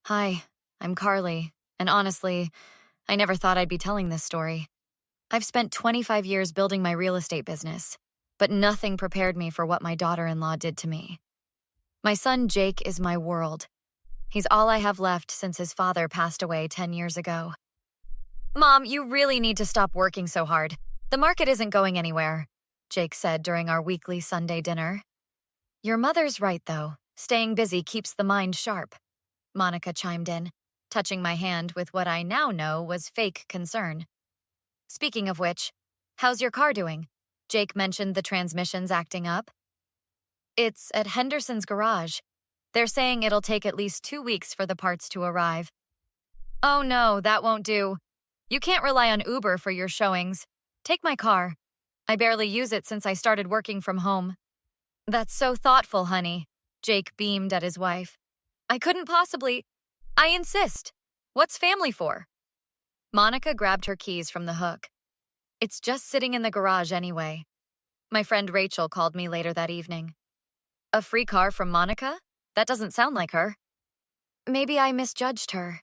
Hi, I'm Carly, and honestly, I never thought I'd be telling this story. I've spent 25 years building my real estate business, but nothing prepared me for what my daughter-in-law did to me. My son Jake is my world. He's all I have left since his father passed away 10 years ago. Mom, you really need to stop working so hard. The market isn't going anywhere, Jake said during our weekly Sunday dinner. Your mother's right, though. Staying busy keeps the mind sharp. Monica chimed in, touching my hand with what I now know was fake concern. Speaking of which, how's your car doing? Jake mentioned the transmission's acting up. It's at Henderson's garage. They're saying it'll take at least 2 weeks for the parts to arrive. Oh no, that won't do. You can't rely on Uber for your showings. Take my car. I barely use it since I started working from home. That's so thoughtful, honey. Jake beamed at his wife. I couldn't possibly. I insist. What's family for? Monica grabbed her keys from the hook. It's just sitting in the garage anyway. My friend Rachel called me later that evening. A free car from Monica? That doesn't sound like her. Maybe I misjudged her.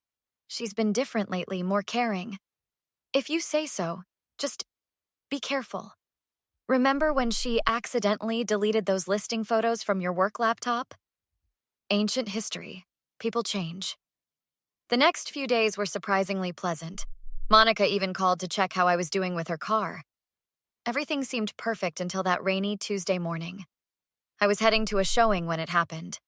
She's been different lately, more caring. If you say so, just be careful. Remember when she accidentally deleted those listing photos from your work laptop? Ancient history. People change. The next few days were surprisingly pleasant. Monica even called to check how I was doing with her car. Everything seemed perfect until that rainy Tuesday morning. I was heading to a showing when it happened.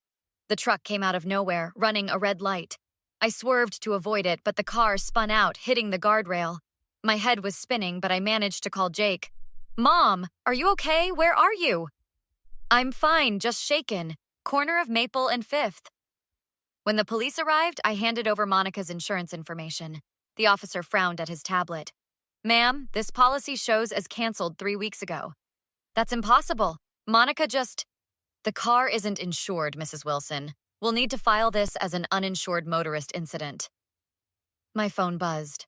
The truck came out of nowhere, running a red light. I swerved to avoid it, but the car spun out, hitting the guardrail. My head was spinning, but I managed to call Jake. Mom, are you okay? Where are you? I'm fine, just shaken. Corner of Maple and 5th. When the police arrived, I handed over Monica's insurance information. The officer frowned at his tablet. Ma'am, this policy shows as canceled 3 weeks ago. That's impossible. Monica just... The car isn't insured, Mrs. Wilson. We'll need to file this as an uninsured motorist incident. My phone buzzed.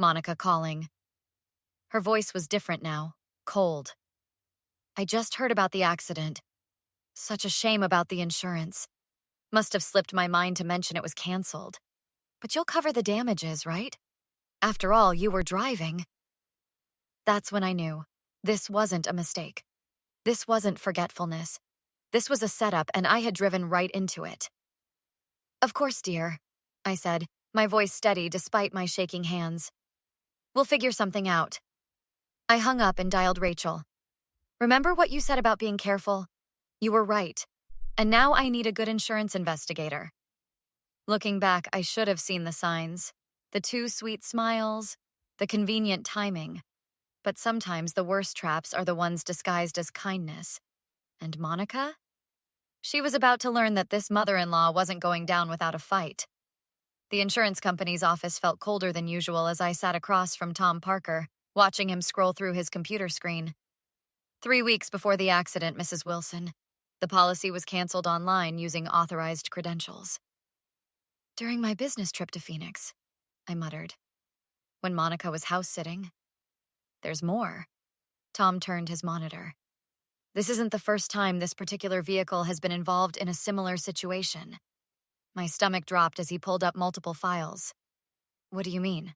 Monica calling. Her voice was different now, cold. I just heard about the accident. Such a shame about the insurance. Must have slipped my mind to mention it was canceled. But you'll cover the damages, right? After all, you were driving. That's when I knew. This wasn't a mistake. This wasn't forgetfulness. This was a setup, and I had driven right into it. Of course, dear, I said, my voice steady despite my shaking hands. We'll figure something out. I hung up and dialed Rachel. Remember what you said about being careful? You were right. And now I need a good insurance investigator. Looking back, I should have seen the signs. The 2 sweet smiles, the convenient timing. But sometimes the worst traps are the ones disguised as kindness. And Monica? She was about to learn that this mother-in-law wasn't going down without a fight. The insurance company's office felt colder than usual as I sat across from Tom Parker, watching him scroll through his computer screen. 3 weeks before the accident, Mrs. Wilson. The policy was canceled online using authorized credentials. During my business trip to Phoenix, I muttered. When Monica was house-sitting. There's more. Tom turned his monitor. This isn't the first time this particular vehicle has been involved in a similar situation. My stomach dropped as he pulled up multiple files. What do you mean?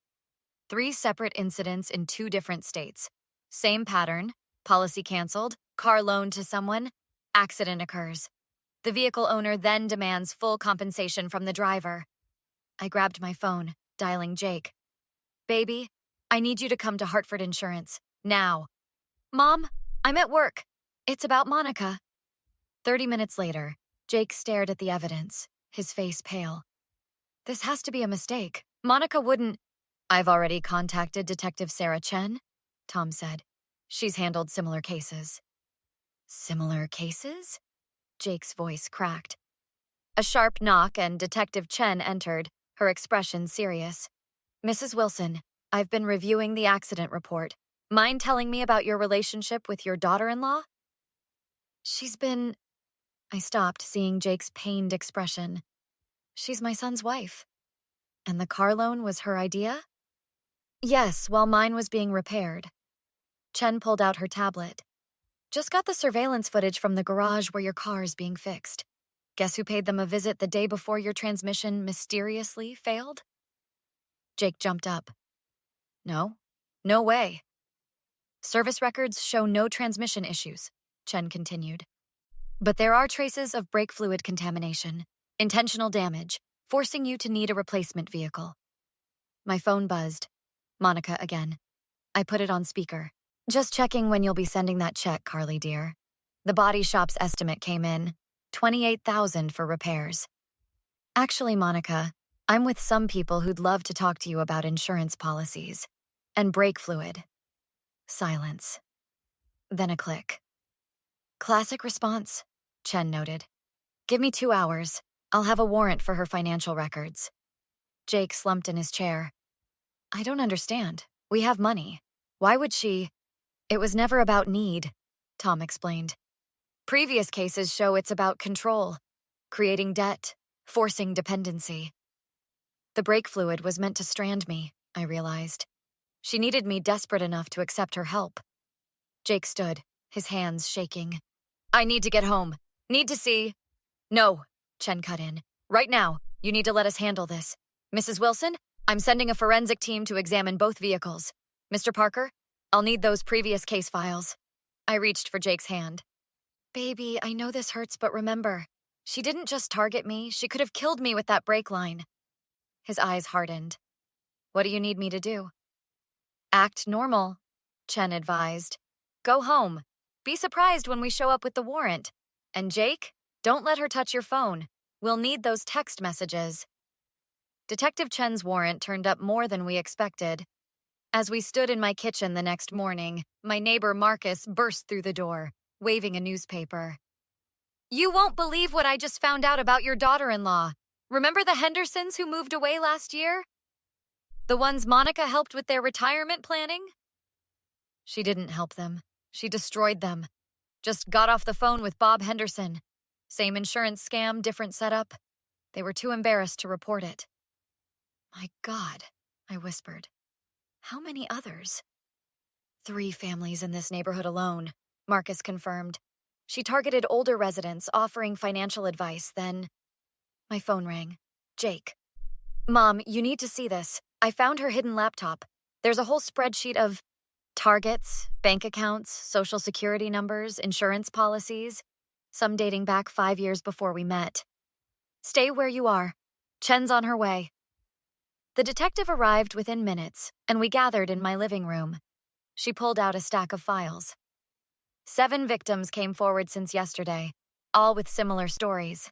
3 separate incidents in 2 different states. Same pattern, policy canceled, car loaned to someone, accident occurs. The vehicle owner then demands full compensation from the driver. I grabbed my phone, dialing Jake. Baby, I need you to come to Hartford Insurance, now. Mom, I'm at work. It's about Monica. 30 minutes later, Jake stared at the evidence, his face pale. This has to be a mistake. Monica wouldn't... I've already contacted Detective Sarah Chen, Tom said. She's handled similar cases. Similar cases? Jake's voice cracked. A sharp knock and Detective Chen entered, her expression serious. Mrs. Wilson, I've been reviewing the accident report. Mind telling me about your relationship with your daughter-in-law? She's been... I stopped, seeing Jake's pained expression. She's my son's wife. And the car loan was her idea? Yes, while mine was being repaired. Chen pulled out her tablet. Just got the surveillance footage from the garage where your car's being fixed. Guess who paid them a visit the day before your transmission mysteriously failed? Jake jumped up. No, no way. Service records show no transmission issues, Chen continued. But there are traces of brake fluid contamination, intentional damage, forcing you to need a replacement vehicle. My phone buzzed. Monica again. I put it on speaker. Just checking when you'll be sending that check, Carly dear. The body shop's estimate came in. $28,000 for repairs. Actually, Monica, I'm with some people who'd love to talk to you about insurance policies. And brake fluid. Silence. Then a click. Classic response, Chen noted. Give me 2 hours. I'll have a warrant for her financial records. Jake slumped in his chair. I don't understand. We have money. Why would she? It was never about need, Tom explained. Previous cases show it's about control, creating debt, forcing dependency. The brake fluid was meant to strand me, I realized. She needed me desperate enough to accept her help. Jake stood, his hands shaking. I need to get home. Need to see. No, Chen cut in. Right now, you need to let us handle this. Mrs. Wilson, I'm sending a forensic team to examine both vehicles. Mr. Parker, I'll need those previous case files. I reached for Jake's hand. Baby, I know this hurts, but remember, she didn't just target me, she could have killed me with that brake line. His eyes hardened. What do you need me to do? Act normal, Chen advised. Go home. Be surprised when we show up with the warrant. And Jake, don't let her touch your phone. We'll need those text messages. Detective Chen's warrant turned up more than we expected. As we stood in my kitchen the next morning, my neighbor Marcus burst through the door, waving a newspaper. You won't believe what I just found out about your daughter-in-law. Remember the Hendersons who moved away last year? The ones Monica helped with their retirement planning? She didn't help them. She destroyed them. Just got off the phone with Bob Henderson. Same insurance scam, different setup. They were too embarrassed to report it. My God, I whispered. How many others? 3 families in this neighborhood alone, Marcus confirmed. She targeted older residents, offering financial advice, then... My phone rang. Jake. Mom, you need to see this. I found her hidden laptop. There's a whole spreadsheet of targets, bank accounts, social security numbers, insurance policies, some dating back 5 years before we met. Stay where you are. Chen's on her way. The detective arrived within minutes, and we gathered in my living room. She pulled out a stack of files. 7 victims came forward since yesterday, all with similar stories.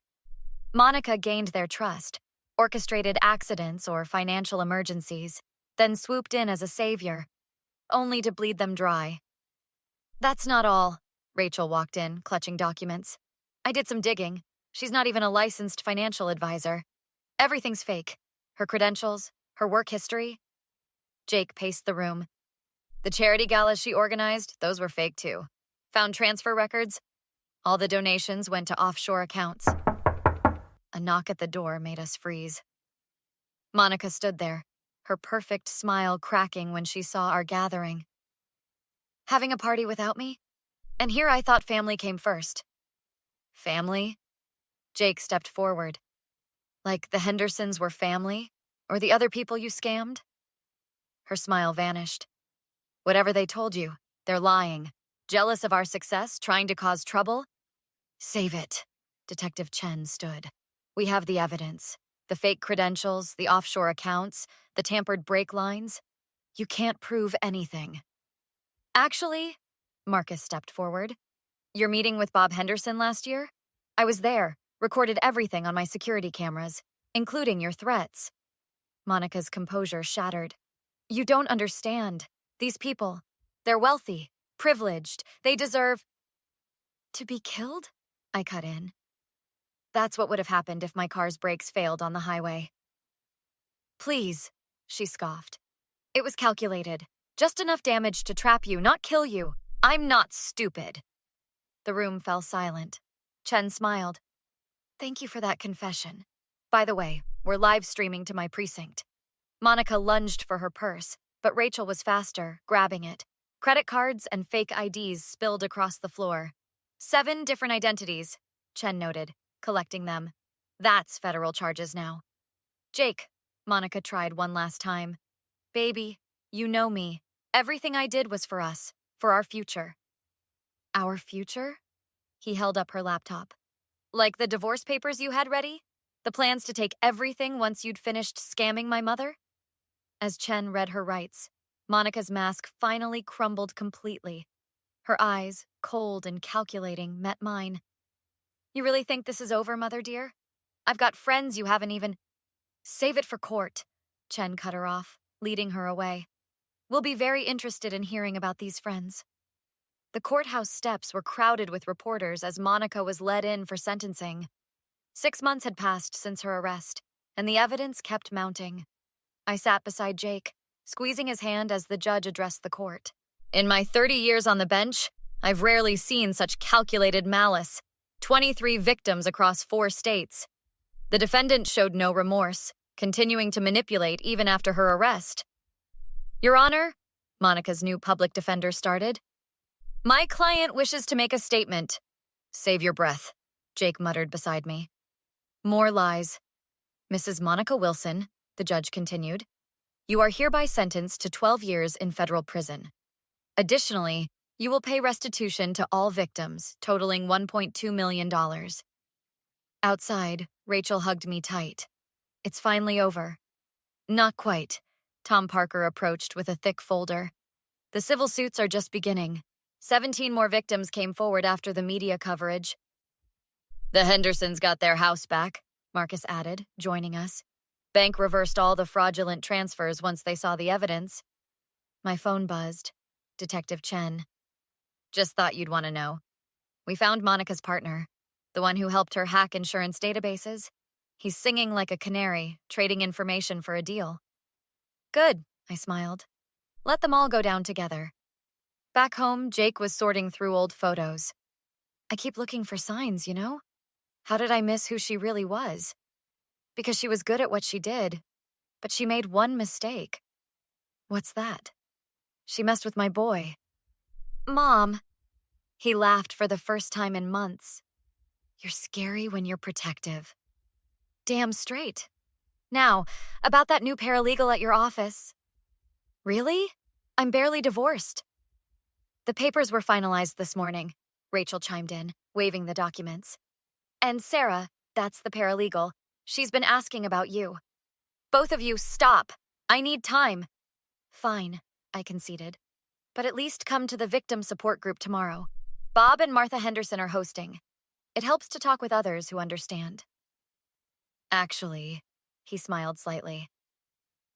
Monica gained their trust, orchestrated accidents or financial emergencies, then swooped in as a savior, only to bleed them dry. That's not all. Rachel walked in, clutching documents. I did some digging. She's not even a licensed financial advisor. Everything's fake. Her credentials, her work history. Jake paced the room. The charity galas she organized, those were fake too. Found transfer records. All the donations went to offshore accounts. A knock at the door made us freeze. Monica stood there, her perfect smile cracking when she saw our gathering. Having a party without me? And here I thought family came first. Family? Jake stepped forward. Like the Hendersons were family? Or the other people you scammed? Her smile vanished. Whatever they told you, they're lying. Jealous of our success, trying to cause trouble? Save it. Detective Chen stood. We have the evidence. The fake credentials, the offshore accounts, the tampered brake lines. You can't prove anything. Actually, Marcus stepped forward. Your meeting with Bob Henderson last year? I was there, recorded everything on my security cameras, including your threats. Monica's composure shattered. You don't understand. These people, they're wealthy, privileged. They deserve... To be killed? I cut in. That's what would have happened if my car's brakes failed on the highway. Please, she scoffed. It was calculated. Just enough damage to trap you, not kill you. I'm not stupid. The room fell silent. Chen smiled. Thank you for that confession. By the way, we're live streaming to my precinct. Monica lunged for her purse, but Rachel was faster, grabbing it. Credit cards and fake IDs spilled across the floor. 7 different identities, Chen noted. collecting them. That's federal charges now. Jake, Monica tried one last time. Baby, you know me. Everything I did was for us, for our future. Our future? He held up her laptop. Like the divorce papers you had ready? The plans to take everything once you'd finished scamming my mother? As Chen read her rights, Monica's mask finally crumbled completely. Her eyes, cold and calculating, met mine. You really think this is over, mother dear? I've got friends you haven't even— Save it for court, Chen cut her off, leading her away. We'll be very interested in hearing about these friends. The courthouse steps were crowded with reporters as Monica was led in for sentencing. 6 months had passed since her arrest, and the evidence kept mounting. I sat beside Jake, squeezing his hand as the judge addressed the court. In my 30 years on the bench, I've rarely seen such calculated malice. 23 victims across 4 states. The defendant showed no remorse, continuing to manipulate even after her arrest. Your Honor, Monica's new public defender started. My client wishes to make a statement. Save your breath, Jake muttered beside me. More lies. Mrs. Monica Wilson, the judge continued, you are hereby sentenced to 12 years in federal prison. Additionally, you will pay restitution to all victims, totaling $1.2 million. Outside, Rachel hugged me tight. It's finally over. Not quite. Tom Parker approached with a thick folder. The civil suits are just beginning. 17 more victims came forward after the media coverage. The Hendersons got their house back, Marcus added, joining us. Bank reversed all the fraudulent transfers once they saw the evidence. My phone buzzed. Detective Chen. Just thought you'd want to know. We found Monica's partner, the one who helped her hack insurance databases. He's singing like a canary, trading information for a deal. Good, I smiled. Let them all go down together. Back home, Jake was sorting through old photos. I keep looking for signs, you know? How did I miss who she really was? Because she was good at what she did, but she made one mistake. What's that? She messed with my boy. Mom. He laughed for the first time in months. You're scary when you're protective. Damn straight. Now, about that new paralegal at your office. Really? I'm barely divorced. The papers were finalized this morning, Rachel chimed in, waving the documents. And Sarah, that's the paralegal, she's been asking about you. Both of you, stop. I need time. Fine, I conceded. But at least come to the victim support group tomorrow. Bob and Martha Henderson are hosting. It helps to talk with others who understand. Actually, he smiled slightly.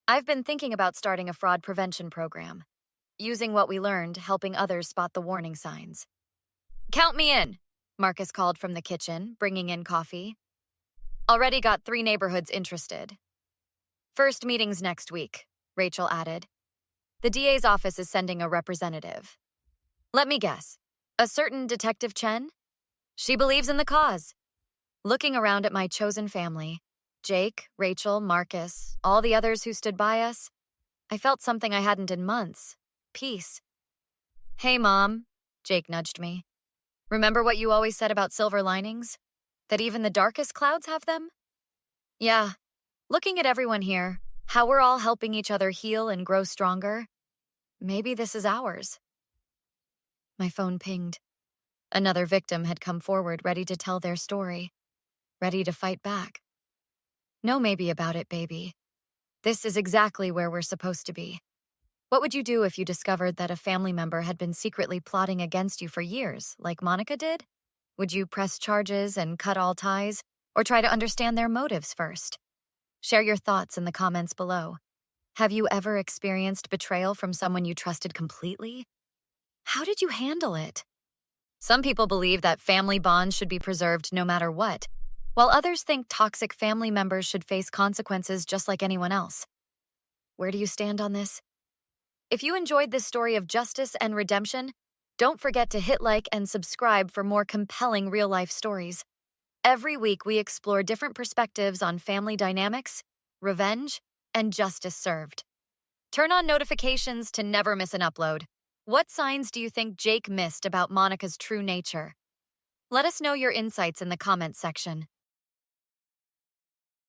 I've been thinking about starting a fraud prevention program, using what we learned, helping others spot the warning signs. Count me in, Marcus called from the kitchen, bringing in coffee. Already got 3 neighborhoods interested. First meeting's next week, Rachel added. The DA's office is sending a representative. Let me guess, a certain Detective Chen? She believes in the cause. Looking around at my chosen family, Jake, Rachel, Marcus, all the others who stood by us, I felt something I hadn't in months. Peace. Hey, Mom, Jake nudged me. Remember what you always said about silver linings? That even the darkest clouds have them? Yeah. Looking at everyone here, how we're all helping each other heal and grow stronger, maybe this is ours. My phone pinged. Another victim had come forward ready to tell their story, ready to fight back. No maybe about it, baby. This is exactly where we're supposed to be. What would you do if you discovered that a family member had been secretly plotting against you for years, like Monica did? Would you press charges and cut all ties, or try to understand their motives first? Share your thoughts in the comments below. Have you ever experienced betrayal from someone you trusted completely? How did you handle it? Some people believe that family bonds should be preserved no matter what, while others think toxic family members should face consequences just like anyone else. Where do you stand on this? If you enjoyed this story of justice and redemption, don't forget to hit like and subscribe for more compelling real-life stories. Every week, we explore different perspectives on family dynamics, revenge, and justice served. Turn on notifications to never miss an upload. What signs do you think Jake missed about Monica's true nature? Let us know your insights in the comments section.